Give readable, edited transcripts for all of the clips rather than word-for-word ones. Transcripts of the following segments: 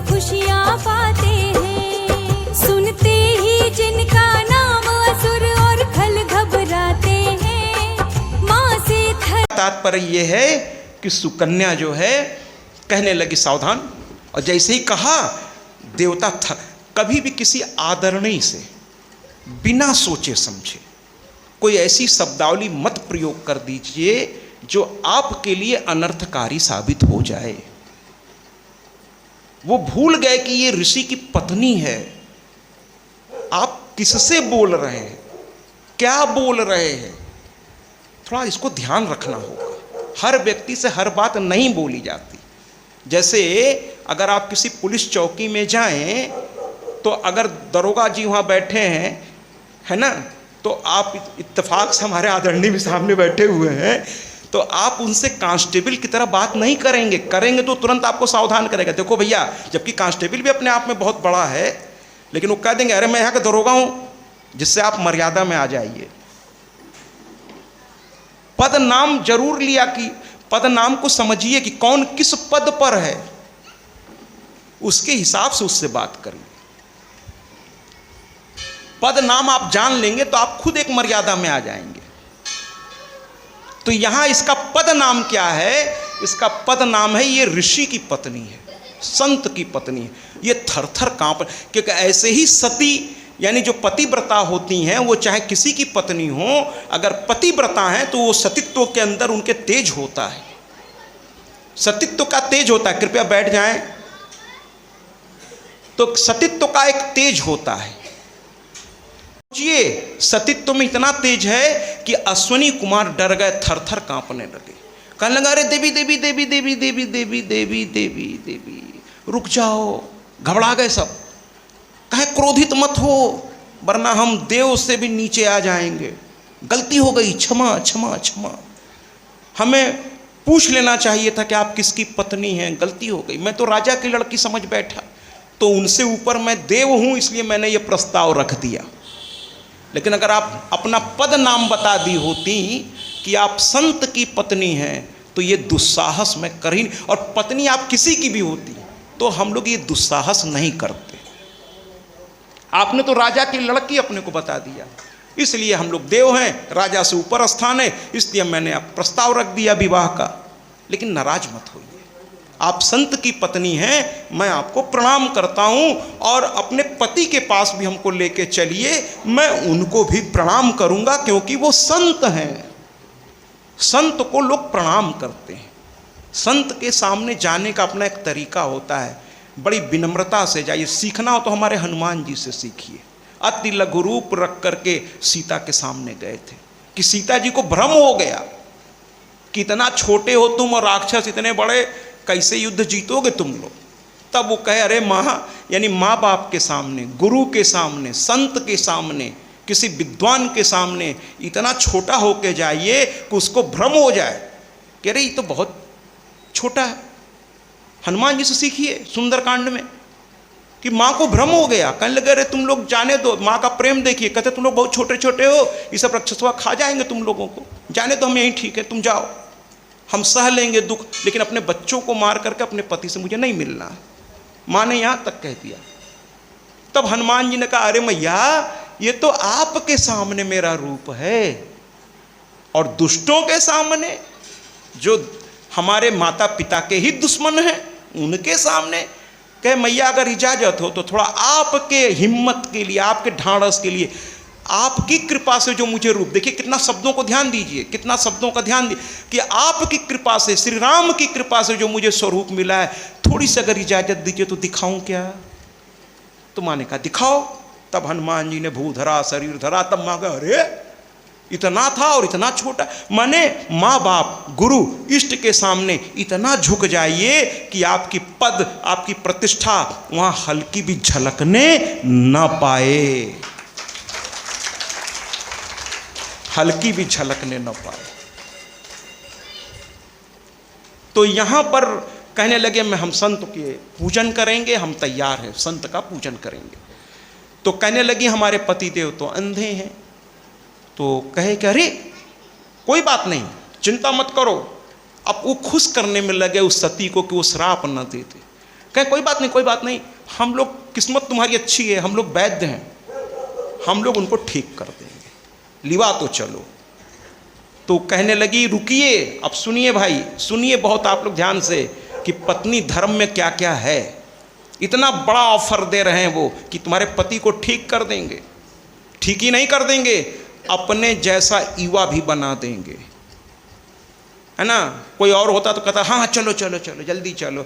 खुशियाँ पाते हैं। सुनते ही जिनका नाम असुर और खल घबराते हैं। माँ से तात्पर्य ये है कि सुकन्या जो है कहने लगी सावधान, और जैसे ही कहा देवता था, कभी भी किसी आदरणीय से बिना सोचे समझे कोई ऐसी शब्दावली मत प्रयोग कर दीजिए जो आपके लिए अनर्थकारी साबित हो जाए। वो भूल गए कि ये ऋषि की पत्नी है। आप किससे बोल रहे हैं, क्या बोल रहे हैं, थोड़ा इसको ध्यान रखना होगा। हर व्यक्ति से हर बात नहीं बोली जाती। जैसे अगर आप किसी पुलिस चौकी में जाएं तो अगर दरोगा जी वहाँ बैठे हैं, है ना, तो आप इत्तेफाक से हमारे आदरणीय भी सामने बैठे हुए हैं, तो आप उनसे कांस्टेबल की तरह बात नहीं करेंगे। करेंगे तो तुरंत आपको सावधान करेगा, देखो भैया, जबकि कांस्टेबल भी अपने आप में बहुत बड़ा है, लेकिन वो कह देंगे अरे मैं यहाँ का दरोगा हूँ, जिससे आप मर्यादा में आ जाइए। पद नाम जरूर लिया कि पद नाम को समझिए कि कौन किस पद पर है, उसके हिसाब से उससे बात करिए। पद नाम आप जान लेंगे तो आप खुद एक मर्यादा में आ जाएंगे। तो यहां इसका पद नाम क्या है? इसका पद नाम है ये ऋषि की पत्नी है, संत की पत्नी है। ये थर थर कांप, क्योंकि ऐसे ही सती यानी जो पतिव्रता होती हैं, वो चाहे किसी की पत्नी हो, अगर पतिव्रता हैं तो वो सतीत्व के अंदर उनके तेज होता है, सतीत्व का तेज होता है। कृपया बैठ जाएं। तो सतीत्व का एक तेज होता है। ये सतीत्व में इतना तेज है कि अश्विनी कुमार डर गए, थर थर कांपने लगे, कहने लगा अरे देवी देवी देवी देवी देवी देवी देवी देवी देवी, रुक जाओ। घबरा गए सब, कहे क्रोधित मत हो वरना हम देव से भी नीचे आ जाएंगे। गलती हो गई, क्षमा क्षमा क्षमा। हमें पूछ लेना चाहिए था कि आप किसकी पत्नी हैं, गलती हो गई। मैं तो राजा की लड़की समझ बैठा, तो उनसे ऊपर मैं देव हूं, इसलिए मैंने ये प्रस्ताव रख दिया। लेकिन अगर आप अपना पद नाम बता दी होती कि आप संत की पत्नी हैं, तो ये दुस्साहस मैं कर ही नहीं। और पत्नी आप किसी की भी होती तो हम लोग ये दुस्साहस नहीं करते। आपने तो राजा की लड़की अपने को बता दिया, इसलिए हम लोग देव हैं, राजा से ऊपर स्थान है, इसलिए मैंने प्रस्ताव रख दिया विवाह का। लेकिन नाराज मत होइए, आप संत की पत्नी हैं, मैं आपको प्रणाम करता हूं, और अपने पति के पास भी हमको लेके चलिए, मैं उनको भी प्रणाम करूंगा, क्योंकि वो संत हैं। संत को लोग प्रणाम करते हैं। संत के सामने जाने का अपना एक तरीका होता है, बड़ी विनम्रता से जाइए। सीखना हो तो हमारे हनुमान जी से सीखिए। अति लघु रूप रख करके सीता के सामने गए थे कि सीता जी को भ्रम हो गया कि इतना छोटे हो तुम और राक्षस इतने बड़े, कैसे युद्ध जीतोगे तुम लोग। तब वो कहे अरे माँ, यानी माँ बाप के सामने, गुरु के सामने, संत के सामने, किसी विद्वान के सामने इतना छोटा होके जाइए कि उसको भ्रम हो जाए कि अरे ये तो बहुत छोटा है। हनुमान जी से सीखिए सुंदरकांड में कि माँ को भ्रम हो गया, कहने लगे अरे तुम लोग जाने दो, माँ का प्रेम देखिए, कहते तुम लोग बहुत छोटे छोटे हो, ये सब राक्षसवा खा जाएंगे तुम लोगों को, जाने तो हम यहीं ठीक है, तुम जाओ, हम सह लेंगे दुख, लेकिन अपने बच्चों को मार करके अपने पति से मुझे नहीं मिलना। माँ ने यहाँ तक कह दिया। तब हनुमान जी ने कहा अरे मैया, ये तो आपके सामने मेरा रूप है, और दुष्टों के सामने, जो हमारे माता पिता के ही दुश्मन हैं, उनके सामने कहे मैया अगर इजाजत हो तो थोड़ा आपके हिम्मत के लिए, आपके ढाढ़स के लिए, आपकी कृपा से जो मुझे रूप, देखिए कितना शब्दों को ध्यान दीजिए, कितना शब्दों का ध्यान दीजिए कि आपकी कृपा से, श्री राम की कृपा से जो मुझे स्वरूप मिला है, थोड़ी सी अगर इजाजत दीजिए तो दिखाऊं क्या। तो माँ ने कहा दिखाओ। तब हनुमान जी ने भू धरा, शरीर धरा। तब माँ कहा अरे इतना था और इतना छोटा। माने माँ बाप, गुरु, इष्ट के सामने इतना झुक जाइए कि आपकी पद, आपकी प्रतिष्ठा वहां हल्की भी झलकने न पाए, हल्की भी झलकने न पाए। तो यहां पर कहने लगे मैं हम संत के पूजन करेंगे, हम तैयार हैं, संत का पूजन करेंगे। तो कहने लगी हमारे पतिदेव तो अंधे हैं। तो कहे कि अरे कोई बात नहीं, चिंता मत करो। अब वो खुश करने में लगे उस सती को कि वो श्राप न देते। कहे कोई बात नहीं, कोई बात नहीं, हम लोग, किस्मत तुम्हारी अच्छी है, हम लोग वैद्य हैं, हम लोग उनको ठीक कर देंगे, लिवा तो चलो। तो कहने लगी रुकिए, अब सुनिए भाई, सुनिए बहुत आप लोग ध्यान से, कि पत्नी धर्म में क्या क्या है। इतना बड़ा ऑफर दे रहे हैं वो कि तुम्हारे पति को ठीक कर देंगे, ठीक ही नहीं कर देंगे, अपने जैसा युवा भी बना देंगे, है ना। कोई और होता तो कहता हाँ चलो चलो चलो जल्दी चलो,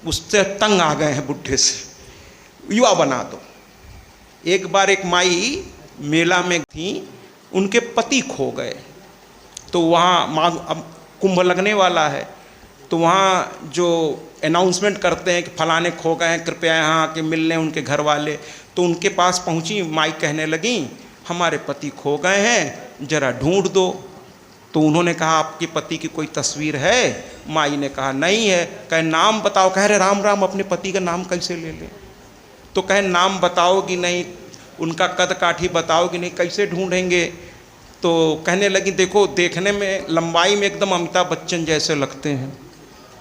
उससे तंग आ गए हैं बुढ़े से, युवा बना दो। एक बार एक माई मेला में थी, उनके पति खो गए, तो वहाँ माघ, अब कुंभ लगने वाला है, तो वहाँ जो अनाउंसमेंट करते हैं कि फलाने खो गए हैं, कृपया यहाँ आके मिल लें उनके घर वाले। तो उनके पास पहुँची माई, कहने लगी हमारे पति खो गए हैं, जरा ढूंढ दो। तो उन्होंने कहा आपके पति की कोई तस्वीर है? माई ने कहा नहीं है। कहे नाम बताओ। कह रहे राम राम, अपने पति का नाम कैसे ले लें? तो कहे नाम बताओगी नहीं, उनका कद काठी बताओगी नहीं, कैसे ढूंढेंगे? तो कहने लगी देखो, देखने में लंबाई में एकदम अमिताभ बच्चन जैसे लगते हैं,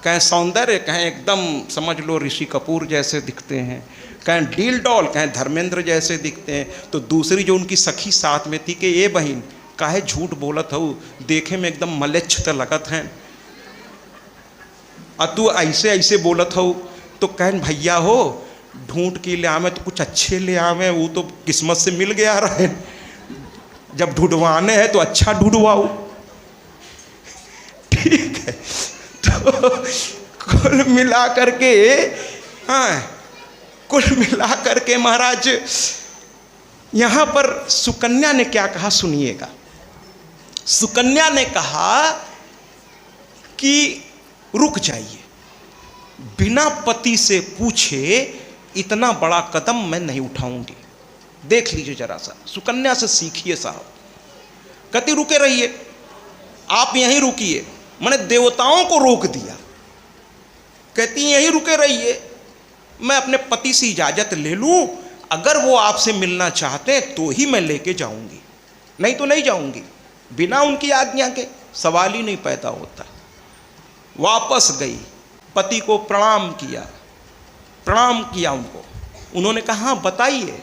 कहें सौंदर्य, कहें एकदम समझ लो ऋषि कपूर जैसे दिखते हैं, कहें डील डॉल, कहें धर्मेंद्र जैसे दिखते हैं। तो दूसरी जो उनकी सखी साथ में थी कि ये बहन काहे झूठ बोलत हो, देखे में एकदम मलेच्छ लगत हैं, तू ऐसे ऐसे बोलत हो। तो कहें भैया हो, ढूंढ के ले आवे तो कुछ अच्छे ले आवे, वो तो किस्मत से मिल गया रहे, जब ढूंढवाने हैं तो अच्छा ढूंढवाओ, ठीक है। तो कुल मिला करके, हाँ, कुल मिला करके महाराज यहाँ पर सुकन्या ने क्या कहा सुनिएगा। सुकन्या ने कहा कि रुक जाइए, बिना पति से पूछे इतना बड़ा कदम मैं नहीं उठाऊंगी, देख लीजिए जरा सा, सुकन्या से सीखिए साहब। कहती रुके रहिए, आप यहीं रुकिए, मैंने देवताओं को रोक दिया। कहती यहीं रुके रहिए, मैं अपने पति से इजाजत ले लूं, अगर वो आपसे मिलना चाहते हैं तो ही मैं लेके जाऊंगी, नहीं तो नहीं जाऊंगी। बिना उनकी आज्ञा के सवाल ही नहीं पैदा होता। वापस गई, पति को प्रणाम किया, प्रणाम किया उनको। उन्होंने कहा हाँ बताइए,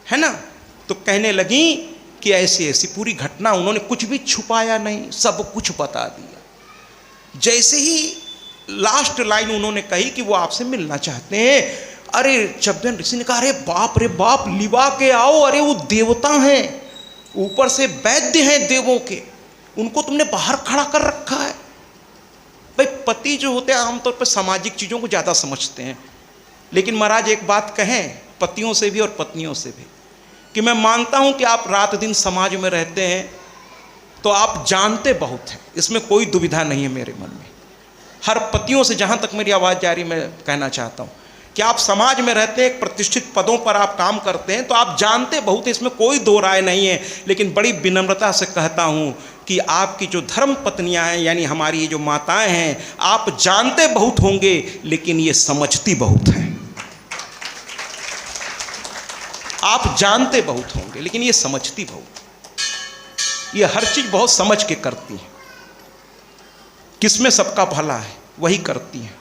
है ना। तो कहने लगी कि ऐसी ऐसी पूरी घटना, उन्होंने कुछ भी छुपाया नहीं, सब कुछ बता दिया। जैसे ही लास्ट लाइन उन्होंने कही कि वो आपसे मिलना चाहते हैं, अरे चब्बन ऋषि ने कहा अरे बाप, लिवा के आओ, अरे वो देवता हैं, ऊपर से वैद्य हैं देवों के, उनको तुमने बाहर खड़ा कर रखा है। भाई पति जो होते हैं आमतौर पर सामाजिक चीज़ों को ज़्यादा समझते हैं, लेकिन महाराज एक बात कहें पतियों से भी और पत्नियों से भी, कि मैं मानता हूं कि आप रात दिन समाज में रहते हैं तो आप जानते बहुत हैं, इसमें कोई दुविधा नहीं है मेरे मन में। हर पतियों से जहां तक मेरी आवाज़ जा रही, मैं कहना चाहता हूं कि आप समाज में रहते हैं, एक प्रतिष्ठित पदों पर आप काम करते हैं, तो आप जानते बहुत हैं, इसमें कोई दो राय नहीं है। लेकिन बड़ी विनम्रता से कहता हूं कि आपकी जो धर्म पत्नियां हैं, यानी हमारी ये जो माताएं हैं, आप जानते बहुत होंगे लेकिन ये समझती बहुत हैं। आप जानते बहुत होंगे लेकिन ये समझती बहुत, ये हर चीज बहुत समझ के करती हैं, किसमें सबका भला है वही करती हैं।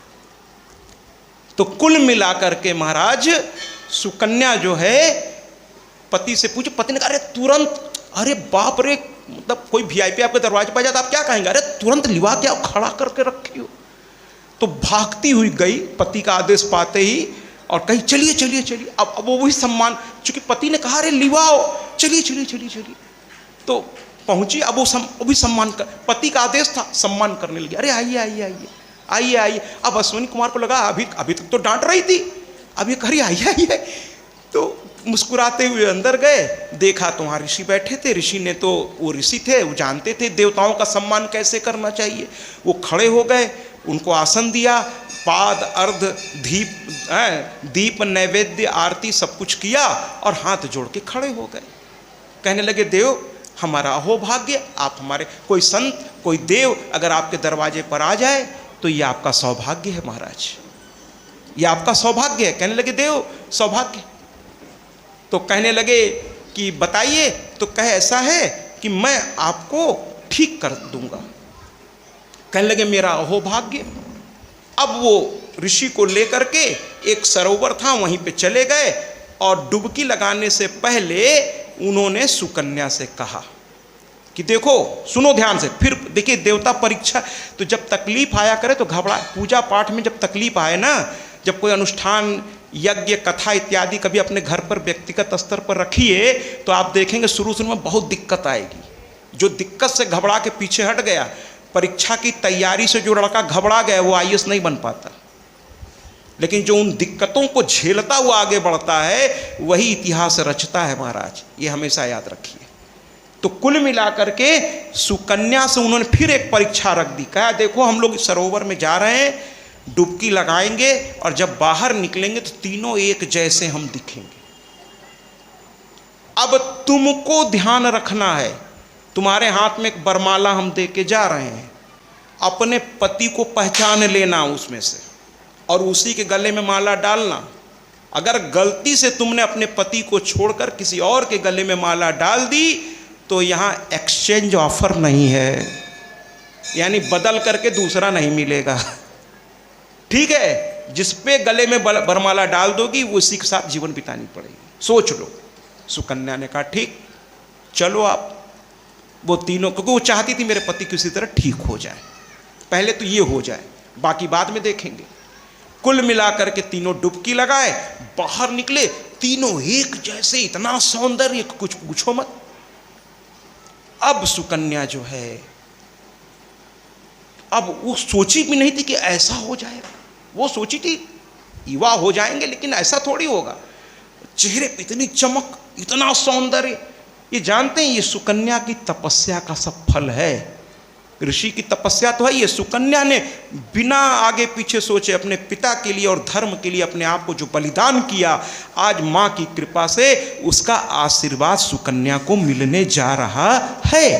तो कुल मिलाकर के महाराज सुकन्या जो है पति से पूछे, पति ने कहा अरे तुरंत, अरे बाप रे, मतलब कोई वीआईपी आपके दरवाजे पर जाता आप क्या कहेंगे, अरे तुरंत लिवा के आप खड़ा करके रखी हो। तो भागती हुई गई पति का आदेश पाते ही, और कही चलिए चलिए चलिए। अब वो वही सम्मान, चूंकि पति ने कहा अरे लिवाओ, चलिए चलिए चलिए चलिए, तो पहुंची। अब वो भी सम्मान कर, पति का आदेश था, सम्मान करने लगी, अरे आइए आइए आइए आइए आइए। अब अश्विनी कुमार को लगा अभी तक तो डांट रही थी, अब ये कह रही आइए आइए। तो मुस्कुराते हुए अंदर गए, देखा तो वहाँ ऋषि बैठे थे। ऋषि ने तो, वो ऋषि थे, वो जानते थे देवताओं का सम्मान कैसे करना चाहिए। वो खड़े हो गए, उनको आसन दिया, पाद अर्ध दीप नैवेद्य आरती सब कुछ किया और हाथ जोड़ के खड़े हो गए। कहने लगे देव हमारा अहोभाग्य, आप हमारे, कोई संत कोई देव अगर आपके दरवाजे पर आ जाए तो ये आपका सौभाग्य है महाराज, ये आपका सौभाग्य है। कहने लगे देव सौभाग्य। तो कहने लगे कि बताइए। तो कहे ऐसा है कि मैं आपको ठीक कर दूंगा। कहने लगे मेरा अहोभाग्य। अब वो ऋषि को लेकर के एक सरोवर था वहीं पे चले गए और डुबकी लगाने से पहले उन्होंने सुकन्या से कहा कि देखो, सुनो ध्यान से। फिर देखिए देवता परीक्षा, तो जब तकलीफ आया करे तो घबरा, पूजा पाठ में जब तकलीफ आए ना, जब कोई अनुष्ठान यज्ञ कथा इत्यादि कभी अपने घर पर व्यक्तिगत स्तर पर रखिए तो आप देखेंगे शुरू शुरू में बहुत दिक्कत आएगी। जो दिक्कत से घबरा के पीछे हट गया, परीक्षा की तैयारी से जो लड़का घबरा गया वो आईएएस नहीं बन पाता, लेकिन जो उन दिक्कतों को झेलता हुआ आगे बढ़ता है वही इतिहास रचता है महाराज, ये हमेशा याद रखिए। तो कुल मिलाकर के सुकन्या से उन्होंने फिर एक परीक्षा रख दी, कहा देखो हम लोग सरोवर में जा रहे हैं, डुबकी लगाएंगे और जब बाहर निकलेंगे तो तीनों एक जैसे हम दिखेंगे। अब तुमको ध्यान रखना है, तुम्हारे हाथ में एक बरमाला हम दे के जा रहे हैं, अपने पति को पहचान लेना उसमें से और उसी के गले में माला डालना। अगर गलती से तुमने अपने पति को छोड़कर किसी और के गले में माला डाल दी तो यहाँ एक्सचेंज ऑफर नहीं है, यानी बदल करके दूसरा नहीं मिलेगा, ठीक है। जिस पे गले में बरमाला डाल दोगी वो उसी के साथ जीवन बितानी पड़ेगी, सोच लो। सुकन्या ने कहा ठीक, चलो आप। वो तीनों, क्योंकि वो चाहती थी मेरे पति किसी तरह ठीक हो जाए, पहले तो ये हो जाए, बाकी बाद में देखेंगे। कुल मिलाकर के तीनों डुबकी लगाए, बाहर निकले, तीनों एक जैसे, इतना सौंदर्य कुछ पूछो मत। अब सुकन्या जो है, अब वो सोची भी नहीं थी कि ऐसा हो जाएगा। वो सोची थी युवा हो जाएंगे, लेकिन ऐसा थोड़ी होगा। चेहरे पे इतनी चमक, इतना सौंदर्य, ये जानते हैं ये सुकन्या की तपस्या का सब फल है। ऋषि की तपस्या तो है ये। सुकन्या ने बिना आगे पीछे सोचे अपने पिता के लिए और धर्म के लिए अपने आप को जो बलिदान किया, आज माँ की कृपा से उसका आशीर्वाद सुकन्या को मिलने जा रहा है।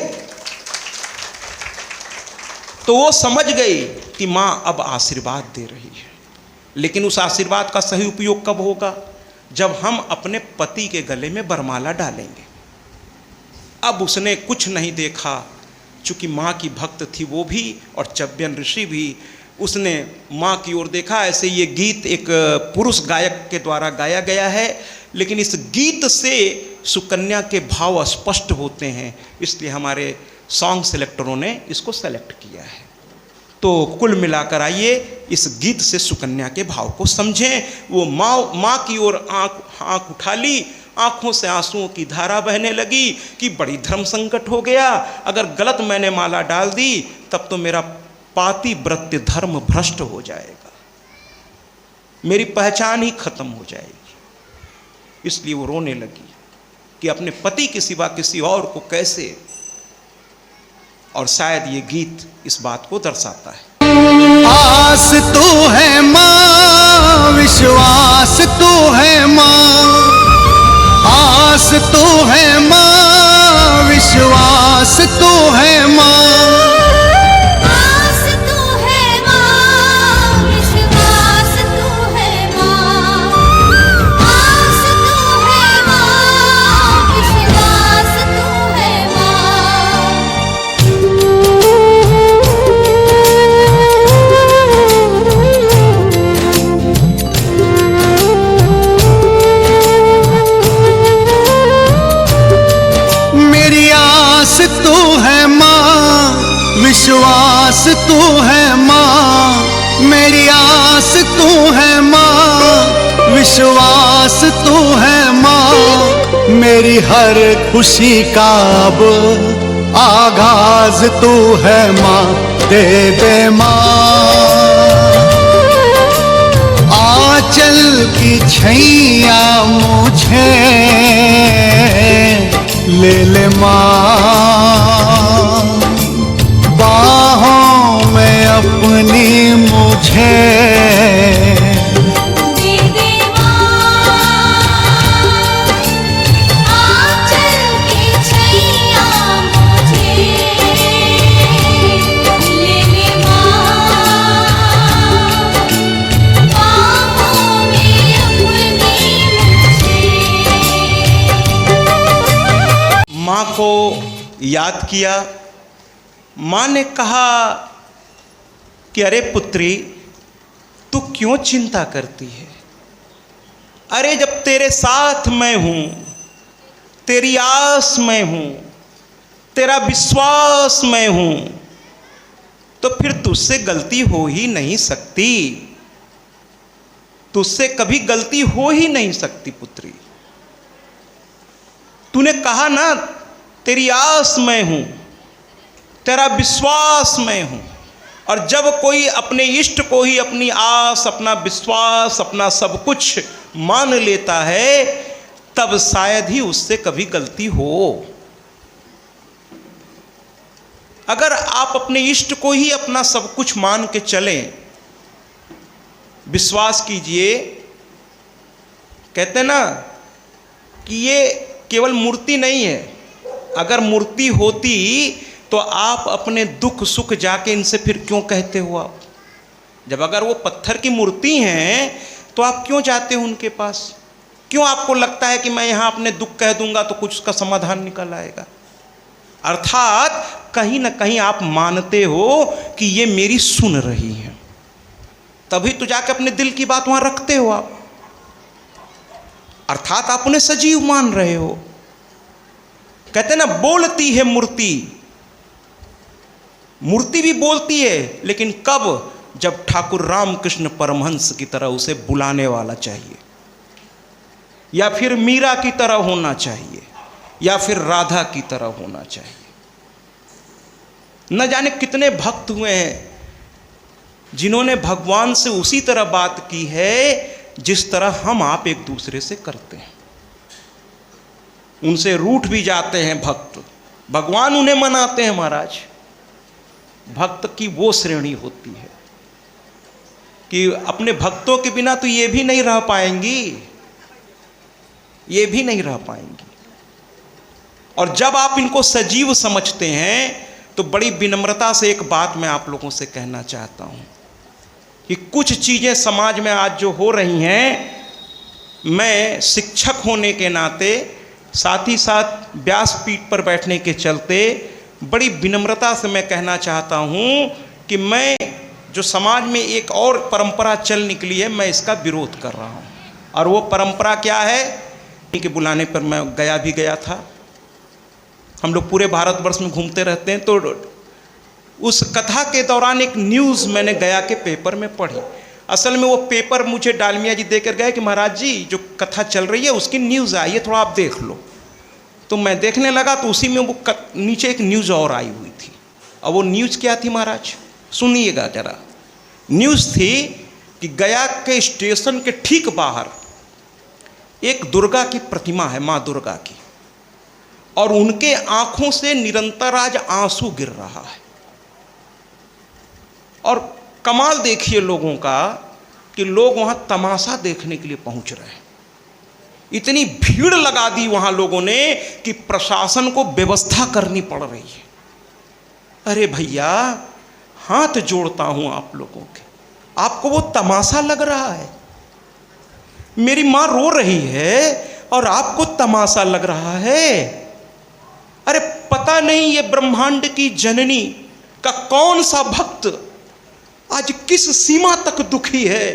तो वो समझ गई कि माँ अब आशीर्वाद दे रही है, लेकिन उस आशीर्वाद का सही उपयोग कब होगा? जब हम अपने पति के गले में बरमाला डालेंगे। अब उसने कुछ नहीं देखा, चूँकि माँ की भक्त थी वो भी और चव्यन ऋषि भी। उसने माँ की ओर देखा। ऐसे ये गीत एक पुरुष गायक के द्वारा गाया गया है, लेकिन इस गीत से सुकन्या के भाव स्पष्ट होते हैं, इसलिए हमारे सॉन्ग सेलेक्टरों ने इसको सेलेक्ट किया है। तो कुल मिलाकर आइए इस गीत से सुकन्या के भाव को समझें। वो माँ की ओर आँख उठा ली, आँखों से आंसुओं की धारा बहने लगी कि बड़ी धर्म संकट हो गया। अगर गलत मैंने माला डाल दी तब तो मेरा पातिव्रत्य धर्म भ्रष्ट हो जाएगा, मेरी पहचान ही खत्म हो जाएगी। इसलिए वो रोने लगी कि अपने पति के सिवा किसी और को कैसे, और शायद ये गीत इस बात को दर्शाता है। आस तो है माँ, विश्वास तो है माँ, आस तो है माँ, विश्वास तो है माँ, आस तो है माँ, विश्वास तो है माँ, आस तो है माँ, विश्वास तो है माँ। मेरी आस तो है माँ, विश्वास तो है माँ, मेरी आस तो है माँ, विश्वास तो है माँ, मेरी हर खुशी का अब आगाज तो है माँ, दे दे माँ, आंचल की छैया मुझे ले ले माँ, बाहों में अपनी मुझे दे दे माँ, आंचल की छैया मुझे ले ले माँ, बाहों में अपनी मुझे। माँ को याद किया। माँ ने कहा कि अरे पुत्री, तू क्यों चिंता करती है? अरे जब तेरे साथ मैं हूं, तेरी आस मैं हूं, तेरा विश्वास मैं हूं, तो फिर तुझसे गलती हो ही नहीं सकती। तुझसे कभी गलती हो ही नहीं सकती पुत्री। तूने कहा ना तेरी आस मैं हूं, तेरा विश्वास मैं हूं। और जब कोई अपने इष्ट को ही अपनी आस, अपना विश्वास, अपना सब कुछ मान लेता है, तब शायद ही उससे कभी गलती हो। अगर आप अपने इष्ट को ही अपना सब कुछ मान के चलें, विश्वास कीजिए, कहते ना कि ये केवल मूर्ति नहीं है। अगर मूर्ति होती तो आप अपने दुख सुख जाके इनसे फिर क्यों कहते हो आप? जब अगर वो पत्थर की मूर्ति हैं तो आप क्यों जाते हो उनके पास? क्यों आपको लगता है कि मैं यहाँ अपने दुख कह दूंगा तो कुछ उसका समाधान निकल आएगा? अर्थात कहीं ना कहीं आप मानते हो कि ये मेरी सुन रही है, तभी तो जाके अपने दिल की बात वहां रखते हो आप। अर्थात आप उन्हें सजीव मान रहे हो। कहते ना बोलती है मूर्ति, मूर्ति भी बोलती है, लेकिन कब? जब ठाकुर रामकृष्ण परमहंस की तरह उसे बुलाने वाला चाहिए, या फिर मीरा की तरह होना चाहिए, या फिर राधा की तरह होना चाहिए। न जाने कितने भक्त हुए हैं जिन्होंने भगवान से उसी तरह बात की है जिस तरह हम आप एक दूसरे से करते हैं। उनसे रूठ भी जाते हैं भक्त, भगवान उन्हें मनाते हैं। महाराज, भक्त की वो श्रेणी होती है कि अपने भक्तों के बिना तो ये भी नहीं रह पाएंगी, ये भी नहीं रह पाएंगी। और जब आप इनको सजीव समझते हैं तो बड़ी विनम्रता से एक बात मैं आप लोगों से कहना चाहता हूं कि कुछ चीज़ें समाज में आज जो हो रही हैं, मैं शिक्षक होने के नाते, साथ ही साथ व्यासपीठ पर बैठने के चलते बड़ी विनम्रता से मैं कहना चाहता हूं कि मैं जो समाज में एक और परंपरा चल निकली है, मैं इसका विरोध कर रहा हूं। और वो परंपरा क्या है कि बुलाने पर मैं गया भी गया था। हम लोग पूरे भारतवर्ष में घूमते रहते हैं, तो उस कथा के दौरान एक न्यूज़ मैंने गया के पेपर में पढ़ी। असल में वो पेपर मुझे डालमिया जी देकर गए कि महाराज जी जो कथा चल रही है उसकी न्यूज़ आई है, थोड़ा आप देख लो। तो मैं देखने लगा तो उसी में वो नीचे एक न्यूज़ और आई हुई थी। और वो न्यूज़ क्या थी महाराज, सुनिएगा जरा। न्यूज़ थी कि गया के स्टेशन के ठीक बाहर एक दुर्गा की प्रतिमा है, माँ दुर्गा की, और उनके आंखों से निरंतर आज आंसू गिर रहा है। और कमाल देखिए लोगों का कि लोग वहां तमाशा देखने के लिए पहुंच रहे हैं। इतनी भीड़ लगा दी वहां लोगों ने कि प्रशासन को व्यवस्था करनी पड़ रही है। अरे भैया, हाथ जोड़ता हूं आप लोगों के, आपको वो तमाशा लग रहा है? मेरी मां रो रही है और आपको तमाशा लग रहा है? अरे पता नहीं ये ब्रह्मांड की जननी का कौन सा भक्त आज किस सीमा तक दुखी है,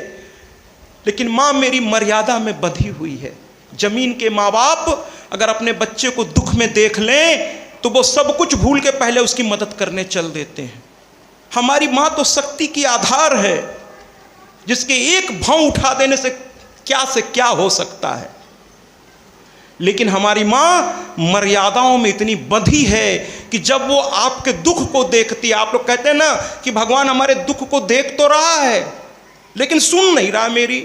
लेकिन मां मेरी मर्यादा में बंधी हुई है। जमीन के माँ बाप अगर अपने बच्चे को दुख में देख लें तो वो सब कुछ भूल के पहले उसकी मदद करने चल देते हैं। हमारी माँ तो शक्ति की आधार है, जिसके एक भाव उठा देने से क्या हो सकता है। लेकिन हमारी माँ मर्यादाओं में इतनी बंधी है कि जब वो आपके दुख को देखती है, आप लोग कहते हैं ना कि भगवान हमारे दुख को देख तो रहा है लेकिन सुन नहीं रहा मेरी।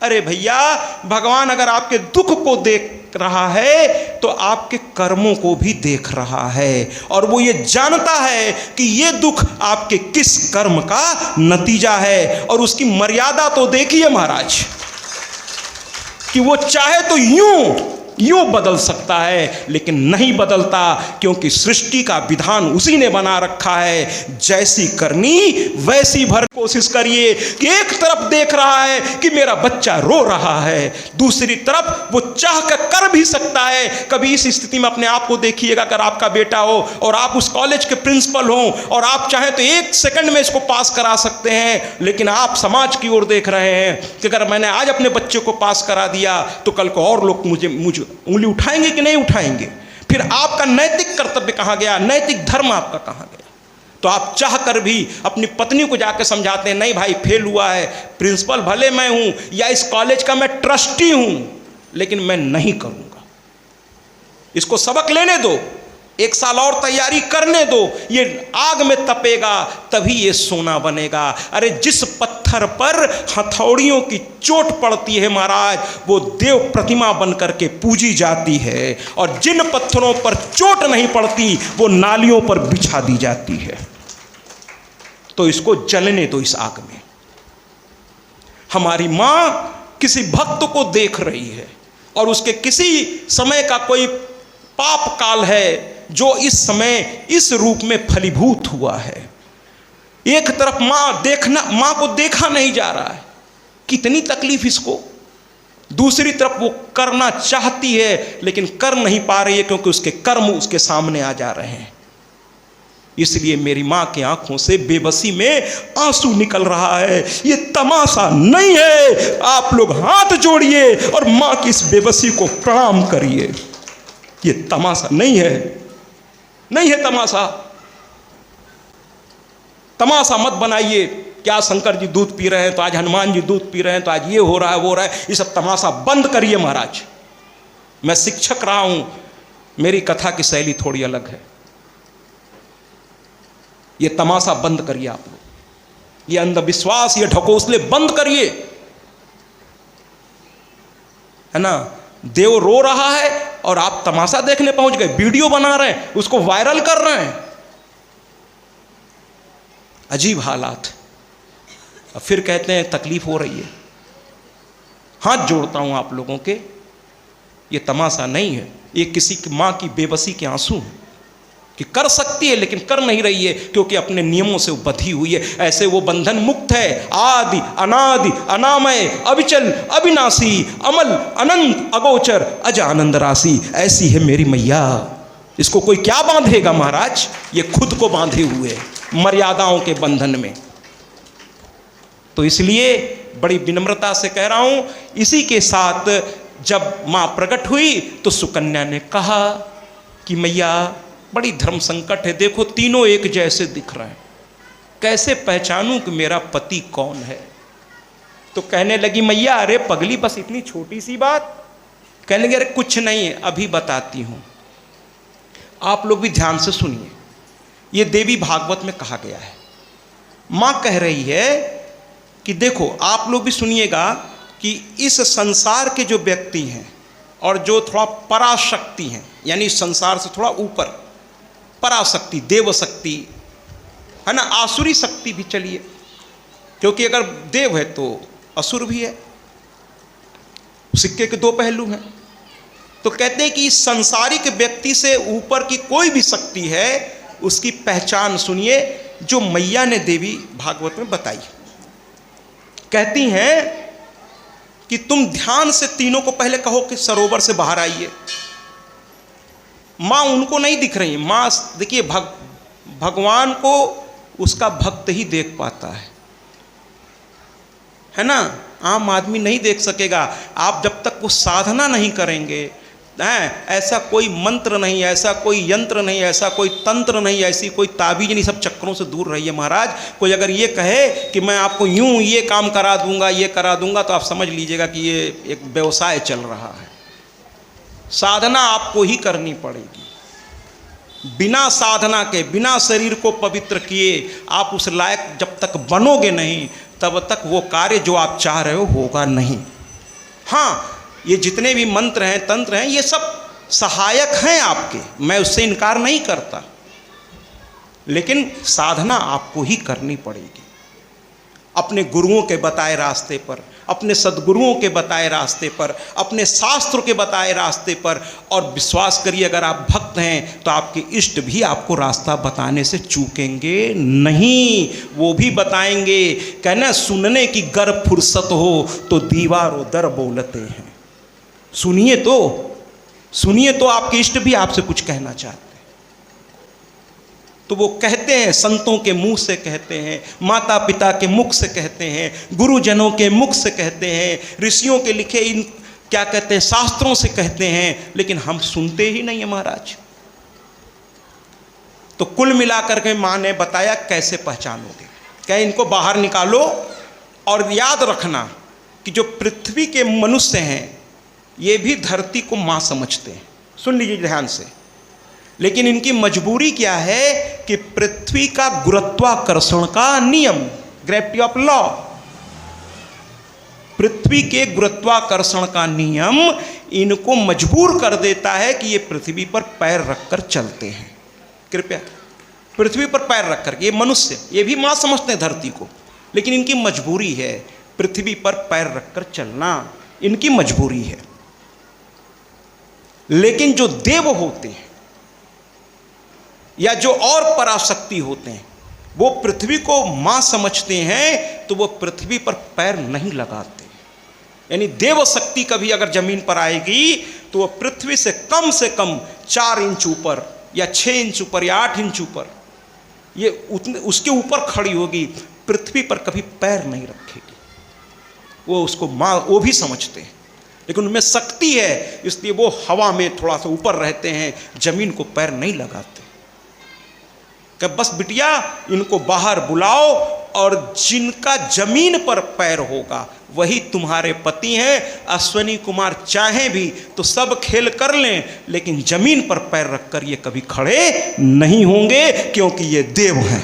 अरे भैया, भगवान अगर आपके दुख को देख रहा है तो आपके कर्मों को भी देख रहा है, और वो ये जानता है कि ये दुख आपके किस कर्म का नतीजा है। और उसकी मर्यादा तो देखिए महाराज कि वो चाहे तो यूं यूं बदल सकता है, लेकिन नहीं बदलता, क्योंकि सृष्टि का विधान उसी ने बना रखा है। जैसी करनी वैसी भर। कोशिश करिए कि एक तरफ देख रहा है कि मेरा बच्चा रो रहा है, दूसरी तरफ वो चाह कर भी सकता है। कभी इस स्थिति में अपने आप को देखिएगा, अगर आपका बेटा हो और आप उस कॉलेज के प्रिंसिपल हो और आप चाहें तो 1 सेकंड में इसको पास करा सकते हैं, लेकिन आप समाज की ओर देख रहे हैं कि अगर मैंने आज अपने बच्चे को पास करा दिया तो कल को और लोग मुझे उंगली उठाएंगे कि नहीं उठाएंगे। फिर आपका नैतिक कर्तव्य कहाँ गया, नैतिक धर्म आपका कहाँ गया। तो आप चाह कर भी अपनी पत्नी को जाकर समझाते हैं, नहीं भाई फेल हुआ है, प्रिंसिपल भले मैं हूं या इस कॉलेज का मैं ट्रस्टी हूं, लेकिन मैं नहीं करूंगा, इसको सबक लेने दो, 1 साल और तैयारी करने दो, ये आग में तपेगा तभी ये सोना बनेगा। अरे जिस पत्थर पर हथौड़ियों की चोट पड़ती है महाराज, वो देव प्रतिमा बन करके पूजी जाती है, और जिन पत्थरों पर चोट नहीं पड़ती वो नालियों पर बिछा दी जाती है। तो इसको जलने दो इस आग में। हमारी माँ किसी भक्त को देख रही है और उसके किसी समय का कोई पाप काल है जो इस समय इस रूप में फलीभूत हुआ है। एक तरफ माँ को देखा नहीं जा रहा है, कितनी तकलीफ इसको, दूसरी तरफ वो करना चाहती है लेकिन कर नहीं पा रही है, क्योंकि उसके कर्म उसके सामने आ जा रहे हैं। इसलिए मेरी माँ की आंखों से बेबसी में आंसू निकल रहा है। ये तमाशा नहीं है। आप लोग हाथ जोड़िए और माँ की इस बेबसी को प्रणाम करिए। ये तमाशा नहीं है, नहीं है तमाशा। तमाशा मत बनाइए कि आज शंकर जी दूध पी रहे हैं तो आज हनुमान जी दूध पी रहे हैं तो आज ये हो रहा है वो हो रहा है। ये सब तमाशा बंद करिए महाराज। मैं शिक्षक रहा हूं, मेरी कथा की शैली थोड़ी अलग है। ये तमाशा बंद करिए आप लोग, ये अंधविश्वास, ये ढकोसले बंद करिए, है ना। देव रो रहा है और आप तमाशा देखने पहुंच गए, वीडियो बना रहे हैं, उसको वायरल कर रहे हैं। अजीब हालात। अब फिर कहते हैं तकलीफ हो रही है। हाथ जोड़ता हूं आप लोगों के, ये तमाशा नहीं है, ये किसी की मां की बेबसी के आंसू हैं कि कर सकती है लेकिन कर नहीं रही है, क्योंकि अपने नियमों से वो बंधी हुई है। ऐसे वो बंधन मुक्त है, आदि अनादि अनामय अविचल अविनाशी अमल अनंत अगोचर अज आनंद राशि। ऐसी है मेरी मैया। इसको कोई क्या बांधेगा महाराज, ये खुद को बांधे हुए मर्यादाओं के बंधन में। तो इसलिए बड़ी विनम्रता से कह रहा हूं, इसी के साथ जब मां प्रकट हुई तो सुकन्या ने कहा कि मैया बड़ी धर्म संकट है, देखो तीनों एक जैसे दिख रहे हैं, कैसे पहचानूं कि मेरा पति कौन है। तो कहने लगी मैया अरे पगली बस इतनी छोटी सी बात। कहने लगे अरे कुछ नहीं है, अभी बताती हूं। आप लोग भी ध्यान से सुनिए, ये देवी भागवत में कहा गया है। मां कह रही है कि देखो आप लोग भी सुनिएगा कि इस संसार के जो व्यक्ति हैं और जो थोड़ा पराशक्ति हैं, यानी संसार से थोड़ा ऊपर पराशक्ति, देव शक्ति है ना, आसुरी शक्ति भी चलिए, क्योंकि अगर देव है तो असुर भी है, सिक्के के 2 पहलू हैं। तो कहते हैं कि इस सांसारिक व्यक्ति से ऊपर की कोई भी शक्ति है, उसकी पहचान सुनिए जो मैया ने देवी भागवत में बताई। कहती हैं कि तुम ध्यान से तीनों को पहले कहो कि सरोवर से बाहर आइए। मां उनको नहीं दिख रही। मां देखिए भगवान को उसका भक्त ही देख पाता है ना, आम आदमी नहीं देख सकेगा। आप जब तक वो साधना नहीं करेंगे, ऐसा कोई मंत्र नहीं, ऐसा कोई यंत्र नहीं, ऐसा कोई तंत्र नहीं, ऐसी कोई ताबीज नहीं, सब चक्रों से दूर रहिए महाराज। कोई अगर ये कहे कि मैं आपको यूं ये काम करा दूंगा, ये करा दूंगा, तो आप समझ लीजिएगा कि ये एक व्यवसाय चल रहा है। साधना आपको ही करनी पड़ेगी। बिना साधना के, बिना शरीर को पवित्र किए आप उस लायक जब तक बनोगे नहीं, तब तक वो कार्य जो आप चाह रहे हो होगा नहीं। हाँ, ये जितने भी मंत्र हैं, तंत्र हैं, ये सब सहायक हैं आपके, मैं उससे इनकार नहीं करता, लेकिन साधना आपको ही करनी पड़ेगी। अपने गुरुओं के बताए रास्ते पर, अपने सद्गुरुओं के बताए रास्ते पर, अपने शास्त्रों के बताए रास्ते पर। और विश्वास करिए, अगर आप भक्त हैं तो आपके इष्ट भी आपको रास्ता बताने से चूकेंगे नहीं, वो भी बताएंगे। कहना सुनने की गर फुर्सत हो तो दीवारों दर बोलते हैं। सुनिए तो आपके इष्ट भी आपसे कुछ कहना चाहते हैं, तो वो कहते हैं, संतों के मुंह से कहते हैं, माता पिता के मुख से कहते हैं, गुरुजनों के मुख से कहते हैं, ऋषियों के लिखे इन क्या कहते हैं शास्त्रों से कहते हैं, लेकिन हम सुनते ही नहीं है महाराज। तो कुल मिलाकर के माँ ने बताया कैसे पहचानोगे, क्या इनको बाहर निकालो और याद रखना कि जो पृथ्वी के मनुष्य हैं ये भी धरती को माँ समझते हैं। सुन लीजिए ध्यान से। लेकिन इनकी मजबूरी क्या है कि पृथ्वी का गुरुत्वाकर्षण का नियम, ग्रेविटी ऑफ लॉ, पृथ्वी के गुरुत्वाकर्षण का नियम इनको मजबूर कर देता है कि ये पृथ्वी पर पैर रखकर चलते हैं। कृपया पृथ्वी पर पैर रखकर, ये मनुष्य ये भी मां समझते हैं धरती को, लेकिन इनकी मजबूरी है पृथ्वी पर पैर रखकर चलना, इनकी मजबूरी है। लेकिन जो देव होते हैं या जो और पराशक्ति होते हैं वो पृथ्वी को मां समझते हैं, तो वो पृथ्वी पर पैर नहीं लगाते। यानी देव शक्ति कभी अगर जमीन पर आएगी तो वो पृथ्वी से कम 4 इंच ऊपर या 6 इंच ऊपर या 8 इंच ऊपर, ये उतने उसके ऊपर खड़ी होगी, पृथ्वी पर कभी पैर नहीं रखेगी। वो उसको मां वो भी समझते हैं, लेकिन उनमें शक्ति है, इसलिए वो हवा में थोड़ा सा ऊपर रहते हैं, जमीन को पैर नहीं लगाते। कि बस बिटिया इनको बाहर बुलाओ और जिनका जमीन पर पैर होगा वही तुम्हारे पति हैं। अश्वनी कुमार चाहें भी तो सब खेल कर लें, लेकिन जमीन पर पैर रखकर ये कभी खड़े नहीं होंगे, क्योंकि ये देव हैं।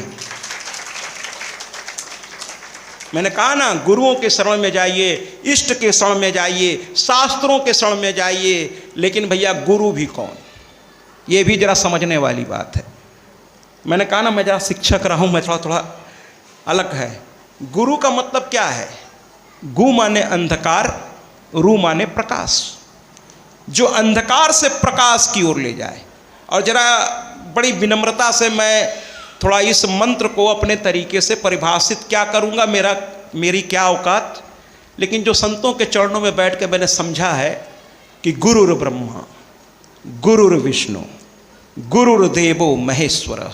मैंने कहा ना, गुरुओं के शरण में जाइए, इष्ट के शरण में जाइए, शास्त्रों के शरण में जाइए, लेकिन भैया गुरु भी कौन, ये भी जरा समझने वाली बात है। मैंने कहा ना, मैं जरा शिक्षक रहा हूं, मैं थोड़ा अलग है। गुरु का मतलब क्या है? गु माने अंधकार, रू माने प्रकाश, जो अंधकार से प्रकाश की ओर ले जाए। और जरा बड़ी विनम्रता से मैं थोड़ा इस मंत्र को अपने तरीके से परिभाषित क्या करूँगा, मेरी क्या औकात, लेकिन जो संतों के चरणों में बैठ के मैंने समझा है कि गुरुर ब्रह्मा गुरुर विष्णु गुरुर्देवो महेश्वर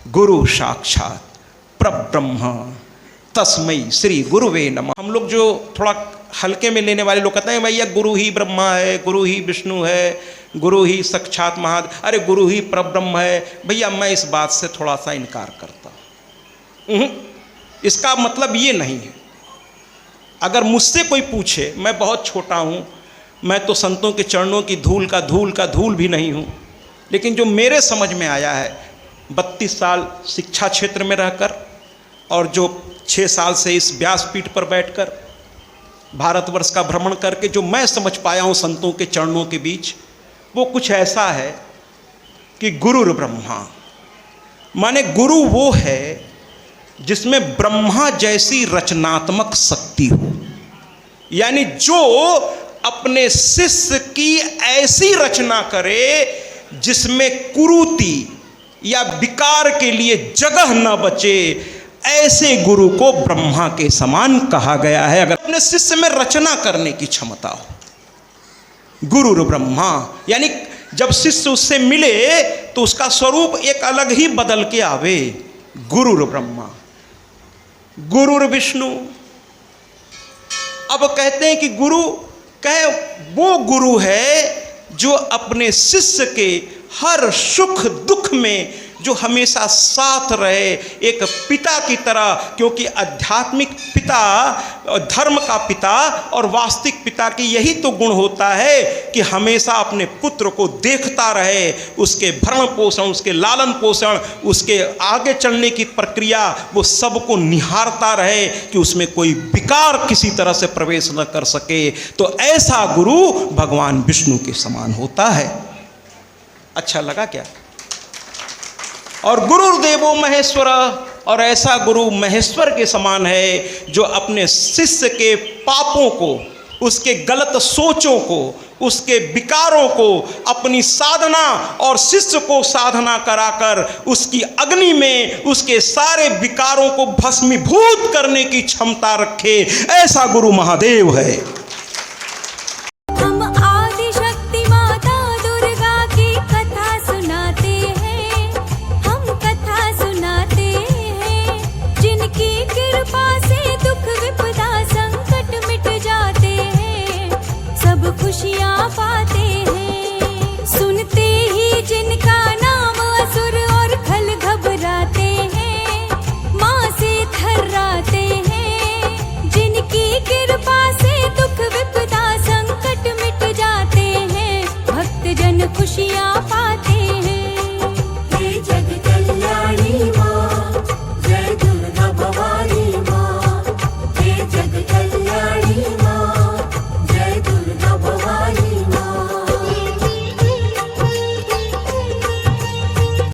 गुरु साक्षात परब्रह्म तस्मै श्री गुरुवे नमः। हम लोग जो थोड़ा हल्के में लेने वाले लोग कहते हैं भैया गुरु ही ब्रह्मा है, गुरु ही विष्णु है, गुरु ही साक्षात महादेव, अरे गुरु ही परब्रह्म है। भैया मैं इस बात से थोड़ा सा इनकार करता हूँ। इसका मतलब ये नहीं है। अगर मुझसे कोई पूछे, मैं बहुत छोटा हूँ, मैं तो संतों के चरणों की धूल का धूल भी नहीं हूँ, लेकिन जो मेरे समझ में आया है 32 साल शिक्षा क्षेत्र में रहकर और जो 6 साल से इस व्यासपीठ पर बैठकर भारतवर्ष का भ्रमण करके जो मैं समझ पाया हूँ संतों के चरणों के बीच, वो कुछ ऐसा है कि गुरुर ब्रह्मा माने गुरु वो है जिसमें ब्रह्मा जैसी रचनात्मक शक्ति हो। यानी जो अपने शिष्य की ऐसी रचना करे जिसमें कुरीति या विकार के लिए जगह न बचे, ऐसे गुरु को ब्रह्मा के समान कहा गया है। अगर अपने शिष्य में रचना करने की क्षमता हो, गुरुर ब्रह्मा यानी जब शिष्य उससे मिले तो उसका स्वरूप एक अलग ही बदल के आवे। गुरुर ब्रह्मा गुरुर विष्णु। अब कहते हैं कि गुरु कहे वो गुरु है जो अपने शिष्य के हर सुख दुख में जो हमेशा साथ रहे, एक पिता की तरह, क्योंकि आध्यात्मिक पिता, धर्म का पिता और वास्तविक पिता की यही तो गुण होता है कि हमेशा अपने पुत्र को देखता रहे, उसके भरण पोषण, उसके लालन पोषण, उसके आगे चलने की प्रक्रिया, वो सबको निहारता रहे कि उसमें कोई विकार किसी तरह से प्रवेश न कर सके। तो ऐसा गुरु भगवान विष्णु के समान होता है। अच्छा लगा क्या? और गुरुर्देवो महेश्वर, और ऐसा गुरु महेश्वर के समान है जो अपने शिष्य के पापों को, उसके गलत सोचों को, उसके विकारों को अपनी साधना और शिष्य को साधना कराकर उसकी अग्नि में उसके सारे विकारों को भस्मीभूत करने की क्षमता रखे, ऐसा गुरु महादेव है।